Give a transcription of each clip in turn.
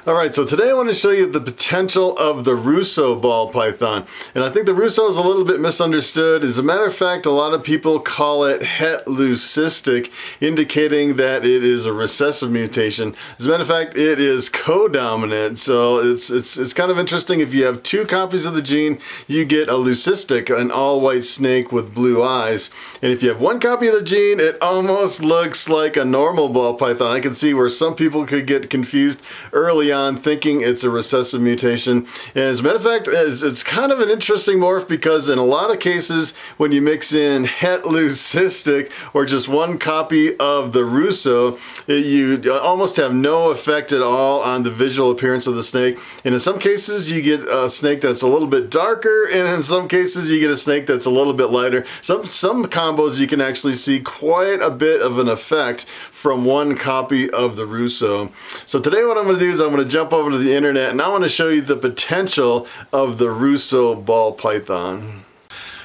Alright, so today I want to show you the potential of the Russo ball python. And I think the Russo is a little bit misunderstood. As a matter of fact, a lot of people call it het leucistic, indicating that it is a recessive mutation. As a matter of fact, it is codominant, so it's kind of interesting. If you have two copies of the gene, you get a leucistic, an all-white snake with blue eyes. And if you have one copy of the gene, it almost looks like a normal ball python. I can see where some people could get confused early on thinking it's a recessive mutation. And as a matter of fact, it's kind of an interesting morph because in a lot of cases when you mix in het leucistic or just one copy of the Russo, you almost have no effect at all on the visual appearance of the snake. And in some cases you get a snake that's a little bit darker, and in some cases you get a snake that's a little bit lighter. Some combos you can actually see quite a bit of an effect from one copy of the Russo. So today what I'm going to do is I'm going to jump over to the internet and I want to show you the potential of the Russo ball python.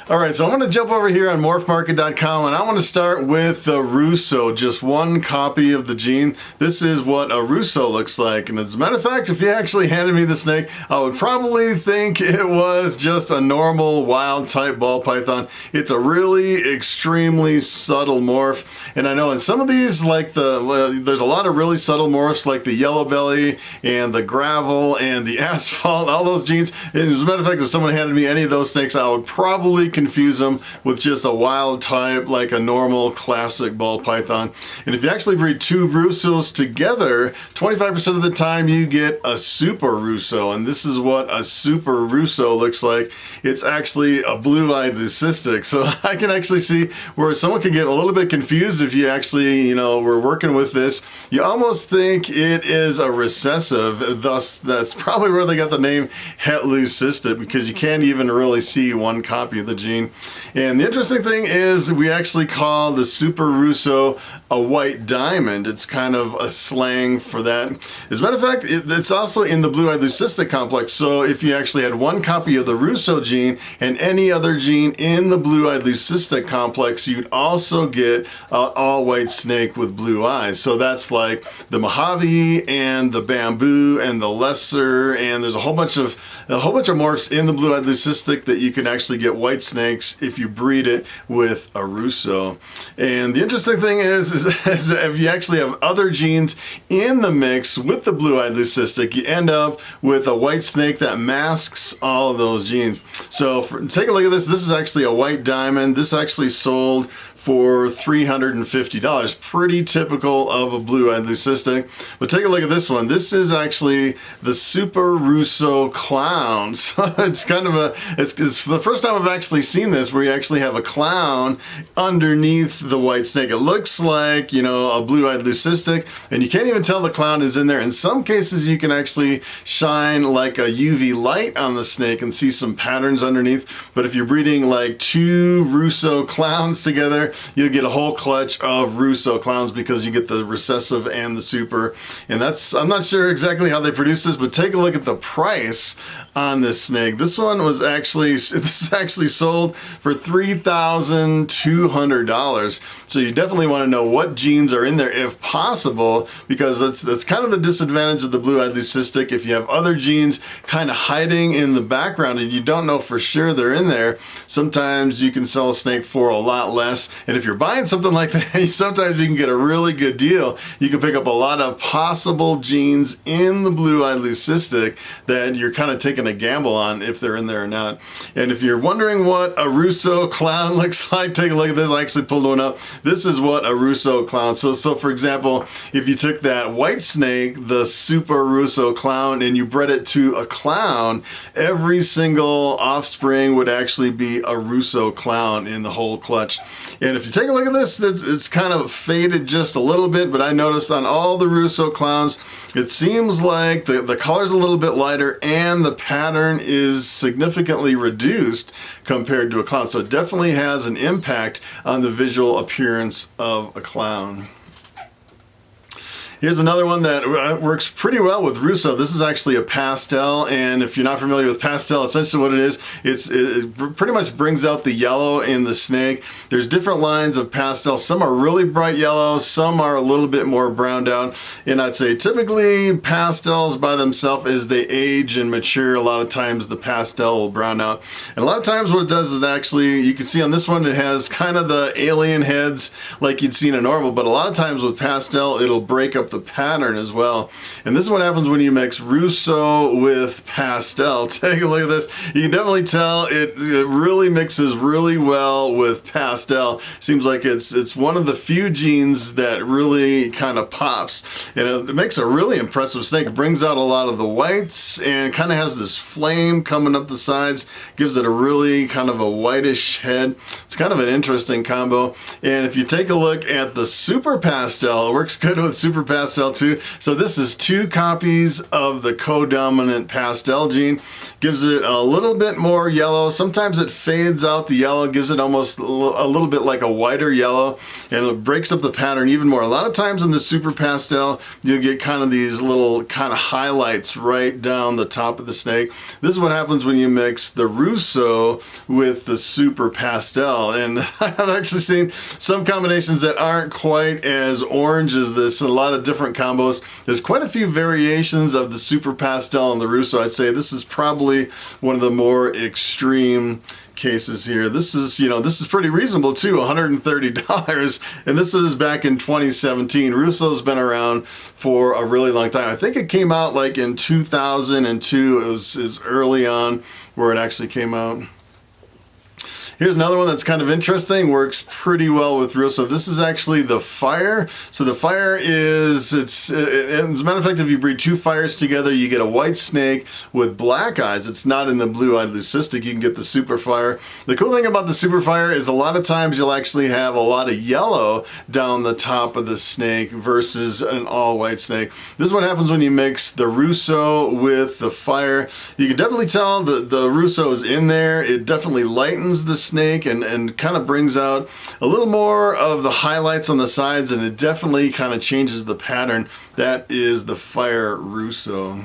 Alright, so I'm going to jump over here on Morphmarket.com and I want to start with the Russo, just one copy of the gene. This is what a Russo looks like, and as a matter of fact, if you actually handed me the snake, I would probably think it was just a normal wild type ball python. It's a really extremely subtle morph, and I know in some of these, like there's a lot of really subtle morphs like the yellow belly and the gravel and the asphalt, all those genes. And as a matter of fact, if someone handed me any of those snakes, I would probably confuse them with just a wild type like a normal classic ball python. And if you actually breed two Russos together, 25% of the time you get a super Russo, and this is what a super Russo looks like. It's actually a blue-eyed leucistic. So I can actually see where someone could get a little bit confused if you actually, were working with this. You almost think it is a recessive, thus that's probably where they got the name het leucistic, because you can't even really see one copy of the gene. And the interesting thing is we actually call the Super Russo a white diamond. It's kind of a slang for that. As a matter of fact, it's also in the blue-eyed leucistic complex. So if you actually had one copy of the Russo gene and any other gene in the blue-eyed leucistic complex, you'd also get an all-white snake with blue eyes. So that's like the Mojave and the bamboo and the lesser, and there's a whole bunch of morphs in the blue-eyed leucistic that you can actually get white snakes if you breed it with a Russo. And the interesting thing is if you actually have other genes in the mix with the blue-eyed leucistic, you end up with a white snake that masks all of those genes. So take a look at this. This is actually a white diamond. This actually sold for $350. Pretty typical of a blue-eyed leucistic. But take a look at this one. This is actually the Super Russo clown. So it's kind of it's the first time I've actually seen this where you actually have a clown underneath the white snake. It looks like, a blue-eyed leucistic, and you can't even tell the clown is in there. In some cases you can actually shine like a UV light on the snake and see some patterns underneath. But if you're breeding like two Russo clowns together, you'll get a whole clutch of Russo clowns because you get the recessive and the super. And I'm not sure exactly how they produce this, but take a look at the price on this snake. This one was actually sold for $3,200. So you definitely want to know what genes are in there if possible, because that's kind of the disadvantage of the blue-eyed leucistic. If you have other genes kind of hiding in the background and you don't know for sure they're in there, sometimes you can sell a snake for a lot less. And if you're buying something like that, sometimes you can get a really good deal. You can pick up a lot of possible genes in the blue-eyed leucistic that you're kind of taking a gamble on if they're in there or not. And if you're wondering what a Russo clown looks like, take a look at this. I actually pulled one up. This is what a Russo clown. So for example, if you took that white snake, the Super Russo clown, and you bred it to a clown, every single offspring would actually be a Russo clown in the whole clutch. And if you take a look at this, it's kind of faded just a little bit, but I noticed on all the Russo clowns, it seems like the color's a little bit lighter and the pattern is significantly reduced compared to a clown. So it definitely has an impact on the visual appearance of a clown. Here's another one that works pretty well with Russo. This is actually a pastel, and if you're not familiar with pastel, essentially what it is, it pretty much brings out the yellow in the snake. There's different lines of pastel. Some are really bright yellow, some are a little bit more browned out, and I'd say typically pastels by themselves, as they age and mature, a lot of times the pastel will brown out. And a lot of times what it does is actually, you can see on this one, it has kind of the alien heads like you'd see in a normal, but a lot of times with pastel, it'll break up the pattern as well. And this is what happens when you mix Russo with pastel. Take a look at this. You can definitely tell it really mixes really well with pastel. Seems like it's one of the few genes that really kind of pops. And it makes a really impressive snake. It brings out a lot of the whites and kind of has this flame coming up the sides. Gives it a really kind of a whitish head. It's kind of an interesting combo. And if you take a look at the super pastel, it works good with super pastel too. So this is 2 copies of the codominant pastel gene. Gives it a little bit more yellow. Sometimes it fades out the yellow, gives it almost a little bit like a whiter yellow, and it breaks up the pattern even more. A lot of times in the super pastel, you'll get kind of these little kind of highlights right down the top of the snake. This is what happens when you mix the Russo with the super pastel. And I've actually seen some combinations that aren't quite as orange as this. A lot of different combos. There's quite a few variations of the super pastel and the Russo. I'd say this is probably one of the more extreme cases here. This is, you know, this is pretty reasonable too, $130, and this is back in 2017. Russo's been around for a really long time. I think it came out like in 2002. It was early on where it actually came out. Here's another one that's kind of interesting, works pretty well with Russo. This is actually the fire. So the fire is, as a matter of fact, if you breed 2 fires together, you get a white snake with black eyes. It's not in the blue-eyed leucistic. You can get the super fire. The cool thing about the super fire is a lot of times you'll actually have a lot of yellow down the top of the snake versus an all-white snake. This is what happens when you mix the Russo with the fire. You can definitely tell the Russo is in there. It definitely lightens the snake and kind of brings out a little more of the highlights on the sides, and it definitely kind of changes the pattern. That is the fire Russo.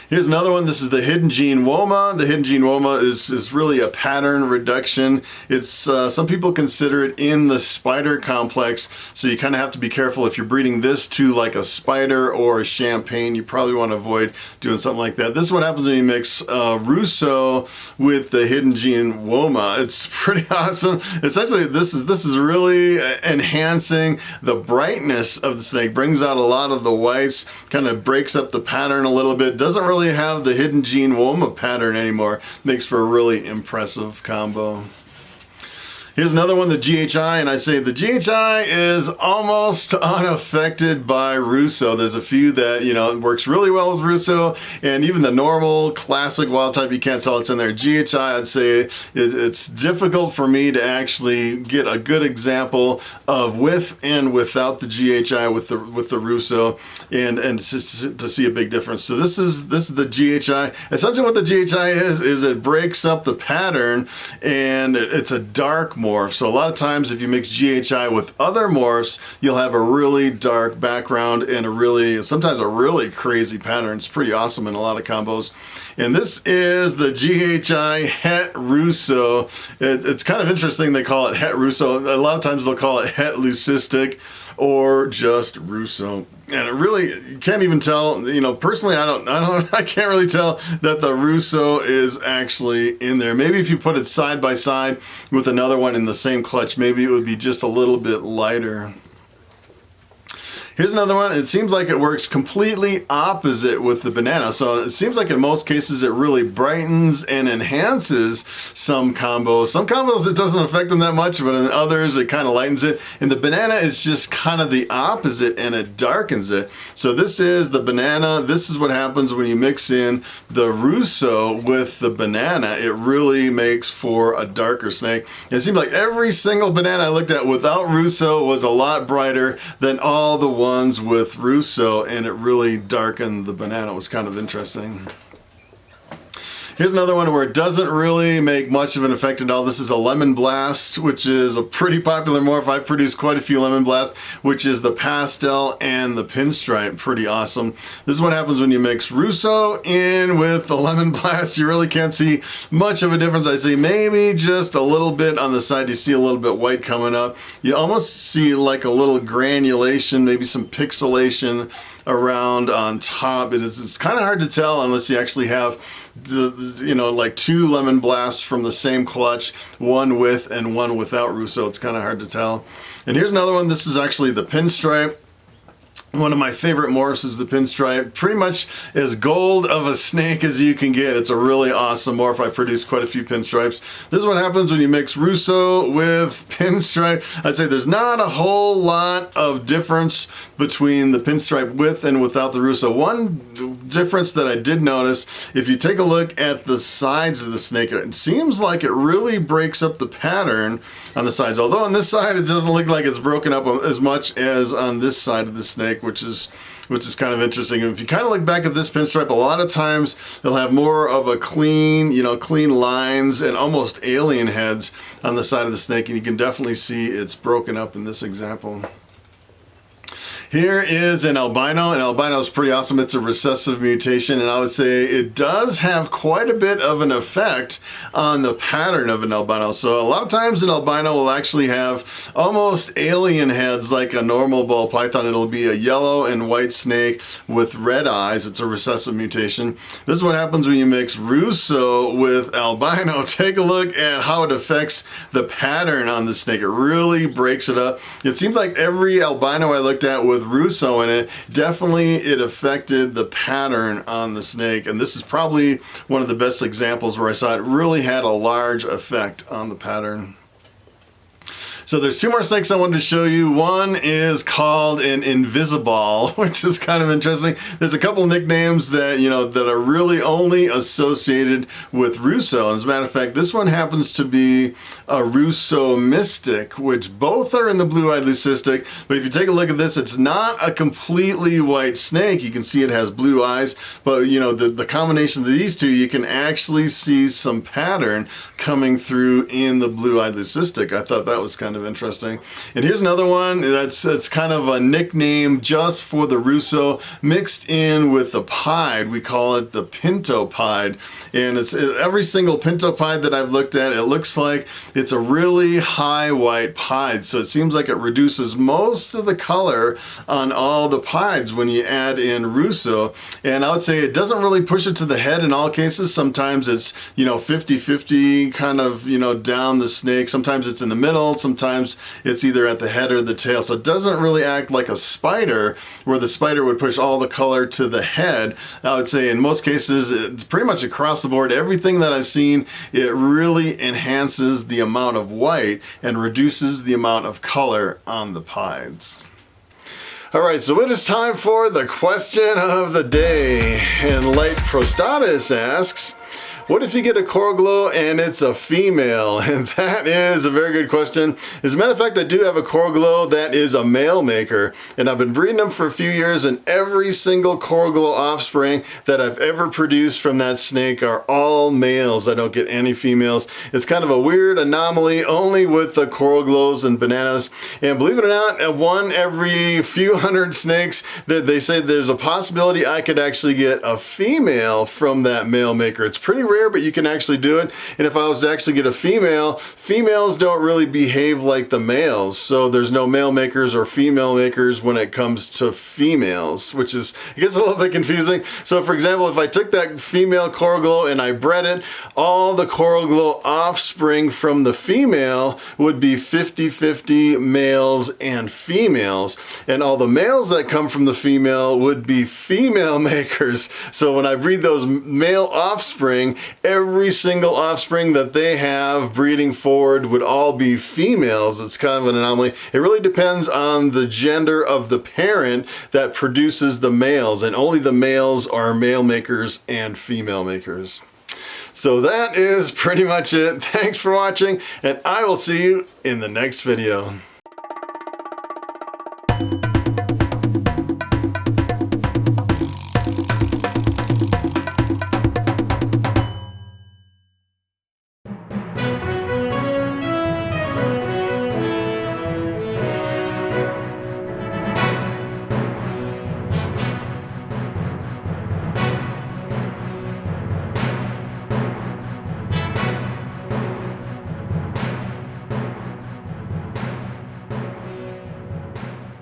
Here's another one. This is the hidden gene Woma. The hidden gene Woma is really a pattern reduction. It's some people consider it in the spider complex, so you kind of have to be careful if you're breeding this to like a spider or a champagne. You probably want to avoid doing something like that. This is what happens when you mix Russo with the hidden gene Woma. It's pretty awesome. Essentially, this is really enhancing the brightness of the snake. Brings out a lot of the whites, kind of breaks up the pattern a little bit. Doesn't really have the hidden gene Woma pattern anymore. Makes for a really impressive combo. Here's another one, the GHI, and I say the GHI is almost unaffected by Russo. There's a few that, you know, it works really well with Russo, and even the normal classic wild type, you can't tell it's in there. GHI, I'd say it's difficult for me to actually get a good example of with and without the GHI with the Russo, and to see a big difference. So this is the GHI. Essentially what the GHI is it breaks up the pattern, and it's a dark morph. So a lot of times if you mix GHI with other morphs, you'll have a really dark background and sometimes a really crazy pattern. It's pretty awesome in a lot of combos. And this is the GHI Het Russo. It's kind of interesting they call it Het Russo. A lot of times they'll call it Het Leucistic or just Russo. And it really, you can't even tell, you know, personally, I can't really tell that the Russo is actually in there. Maybe if you put it side by side with another one in the same clutch, maybe it would be just a little bit lighter. Here's another one. It seems like it works completely opposite with the banana. So it seems like in most cases it really brightens and enhances some combos. Some combos it doesn't affect them that much, but in others it kind of lightens it. And the banana is just kind of the opposite, and it darkens it. So this is the banana. This is what happens when you mix in the Russo with the banana. It really makes for a darker snake. And it seems like every single banana I looked at without Russo was a lot brighter than all the ones with Russo, and it really darkened the banana. It was kind of interesting. Here's another one where it doesn't really make much of an effect at all. This is a Lemon Blast, which is a pretty popular morph. I've produced quite a few Lemon Blast, which is the Pastel and the Pinstripe. Pretty awesome. This is what happens when you mix Russo in with the Lemon Blast. You really can't see much of a difference. I see maybe just a little bit on the side. You see a little bit white coming up. You almost see like a little granulation, maybe some pixelation around on top. It's kind of hard to tell unless you actually have like two Lemon Blasts from the same clutch, one with and one without Russo. It's kind of hard to tell. And here's another one. This is actually the Pinstripe. One of my favorite morphs is the Pinstripe. Pretty much as gold of a snake as you can get. It's a really awesome morph. I produced quite a few Pinstripes. This is what happens when you mix Russo with Pinstripe. I'd say there's not a whole lot of difference between the Pinstripe with and without the Russo. One difference that I did notice, if you take a look at the sides of the snake, it seems like it really breaks up the pattern on the sides. Although on this side, it doesn't look like it's broken up as much as on this side of the snake, which is kind of interesting. And if you kind of look back at this Pinstripe, a lot of times they'll have more of a clean, clean lines and almost alien heads on the side of the snake, and you can definitely see it's broken up in this example. Here is an albino, and albino is pretty awesome. It's a recessive mutation, and I would say it does have quite a bit of an effect on the pattern of an albino. So a lot of times an albino will actually have almost alien heads like a normal ball python. It'll be a yellow and white snake with red eyes. It's a recessive mutation. This is what happens when you mix Russo with albino. Take a look at how it affects the pattern on the snake. It really breaks it up. It seems like every albino I looked at with Russo in it, definitely it affected the pattern on the snake, and this is probably one of the best examples where I saw it really had a large effect on the pattern. So there's two more snakes I wanted to show you. One is called an Invisiball, which is kind of interesting. There's a couple nicknames that, that are really only associated with Russo. As a matter of fact, this one happens to be a Russo Mystic, which both are in the blue-eyed leucistic. But if you take a look at this, it's not a completely white snake. You can see it has blue eyes, but the combination of these two, you can actually see some pattern coming through in the blue-eyed leucistic. I thought that was kind of interesting. And here's another one that's kind of a nickname just for the Russo mixed in with the pied. We call it the Pinto pied, and it's every single Pinto pied that I've looked at, it looks like it's a really high white pied, so it seems like it reduces most of the color on all the pieds when you add in Russo. And I would say it doesn't really push it to the head in all cases. Sometimes it's 50-50 kind of down the snake. Sometimes it's in the middle. Sometimes it's either at the head or the tail. So it doesn't really act like a spider, where the spider would push all the color to the head. I would say in most cases, it's pretty much across the board. Everything that I've seen, it really enhances the amount of white and reduces the amount of color on the pieds. All right, so it is time for the question of the day. And Light Prostatus asks, what if you get a coral glow and it's a female? And that is a very good question. As a matter of fact, I do have a coral glow that is a male maker, and I've been breeding them for a few years, and every single coral glow offspring that I've ever produced from that snake are all males. I don't get any females. It's kind of a weird anomaly, only with the coral glows and bananas. And believe it or not, one every few hundred snakes, that they say there's a possibility I could actually get a female from that male maker. It's pretty rare, but you can actually do it. And if I was to actually get a female, females don't really behave like the males. So there's no male makers or female makers when it comes to females, which is, it gets a little bit confusing. So for example, if I took that female coral glow and I bred it, all the coral glow offspring from the female would be 50-50 males and females. And all the males that come from the female would be female makers. So when I breed those male offspring, every single offspring that they have breeding forward would all be females. It's kind of an anomaly. It really depends on the gender of the parent that produces the males, and only the males are male makers and female makers. So that is pretty much it. Thanks for watching, and I will see you in the next video.